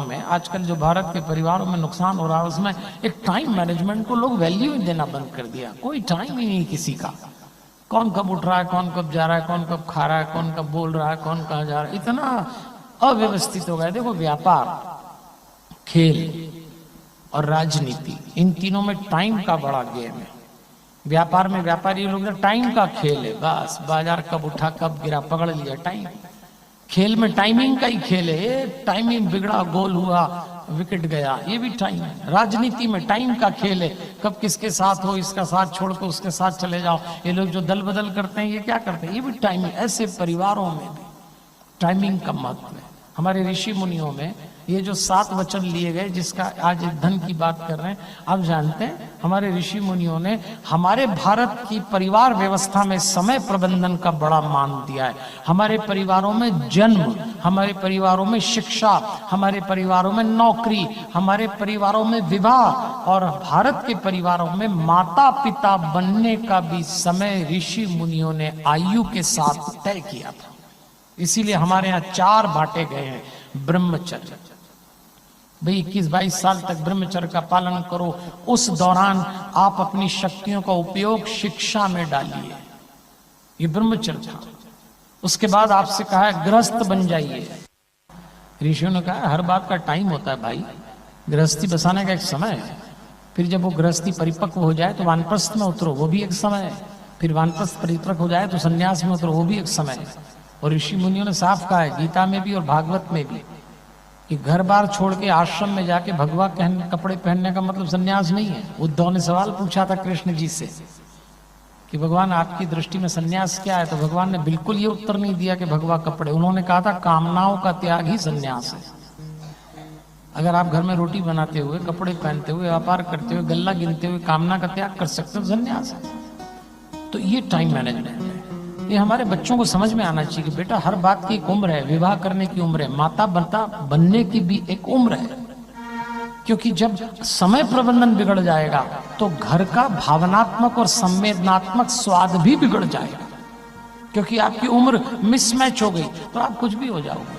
में आजकल जो भारत के परिवारों में नुकसान हो रहा है, उसमें एक टाइम मैनेजमेंट को लोग वैल्यू ही देना बंद कर दिया। कोई टाइम ही नहीं किसी का, कौन कब उठ रहा है, कौन कब जा रहा है, कौन कब खा रहा है, कौन कब बोल रहा है, कौन कहाँ जा रहा है, इतना अव्यवस्थित हो गया। देखो, व्यापार, खेल और राजनीति, इन तीनों में टाइम का बड़ा गेम है। व्यापार में व्यापारी लोग टाइम का खेल है, बस बाजार कब उठा कब गिरा पकड़ लिया टाइम। खेल में टाइमिंग का ही खेल है, टाइमिंग बिगड़ा, गोल हुआ, विकेट गया, ये भी टाइम है। राजनीति में टाइम का खेल है, कब किसके साथ हो, इसका साथ छोड़ कर उसके साथ चले जाओ। ये लोग जो दल बदल करते हैं, ये क्या करते हैं, ये भी टाइमिंग। ऐसे परिवारों में भी टाइमिंग का महत्व है। हमारे ऋषि मुनियों में ये जो 7 वचन लिए गए, जिसका आज धन की बात कर रहे हैं, आप जानते हैं हमारे ऋषि मुनियों ने हमारे भारत की परिवार व्यवस्था में समय प्रबंधन का बड़ा मान दिया है। हमारे परिवारों में जन्म, हमारे परिवारों में शिक्षा, हमारे परिवारों में नौकरी, हमारे परिवारों में विवाह, और भारत के परिवारों में माता पिता बनने का भी समय ऋषि मुनियों ने आयु के साथ तय किया था। इसीलिए हमारे यहाँ 4 बांटे गए हैं। ब्रह्मचर्य, भाई 21-22 साल तक ब्रह्मचर्य का पालन करो। उस दौरान आप अपनी शक्तियों का उपयोग शिक्षा में डालिए, ये ब्रह्मचर्य था। उसके बाद आपसे कहा है गृहस्थ बन जाइए। ऋषियों ने कहा हर बात का टाइम होता है भाई, गृहस्थी बसाने का एक समय है। फिर जब वो गृहस्थी परिपक्व हो जाए तो वानप्रस्थ में उतरो, वो भी एक समय है। फिर वानप्रस्थ परिपक्व हो जाए तो संन्यास में उतरो, वो भी एक समय है। और ऋषि मुनियों ने साफ कहा है गीता में भी और भागवत में भी कि घर बार छोड़ के आश्रम में जाके भगवा कपड़े पहनने का मतलब सन्यास नहीं है। उद्धव ने सवाल पूछा था कृष्ण जी से कि भगवान आपकी दृष्टि में सन्यास क्या है, तो भगवान ने बिल्कुल ये उत्तर नहीं दिया कि भगवा कपड़े। उन्होंने कहा था कामनाओं का त्याग ही सन्यास है। अगर आप घर में रोटी बनाते हुए, कपड़े पहनते हुए, व्यापार करते हुए, गल्ला गिनते हुए कामना का त्याग कर सकते हो, सन्यास है। तो ये टाइम मैनेजमेंट है। ये हमारे बच्चों को समझ में आना चाहिए कि बेटा हर बात की एक उम्र है, विवाह करने की उम्र है, माता पिता बनने की भी एक उम्र है। क्योंकि जब समय प्रबंधन बिगड़ जाएगा तो घर का भावनात्मक और संवेदनात्मक स्वाद भी बिगड़ जाएगा। क्योंकि आपकी उम्र मिसमैच हो गई तो आप कुछ भी हो जाओगे।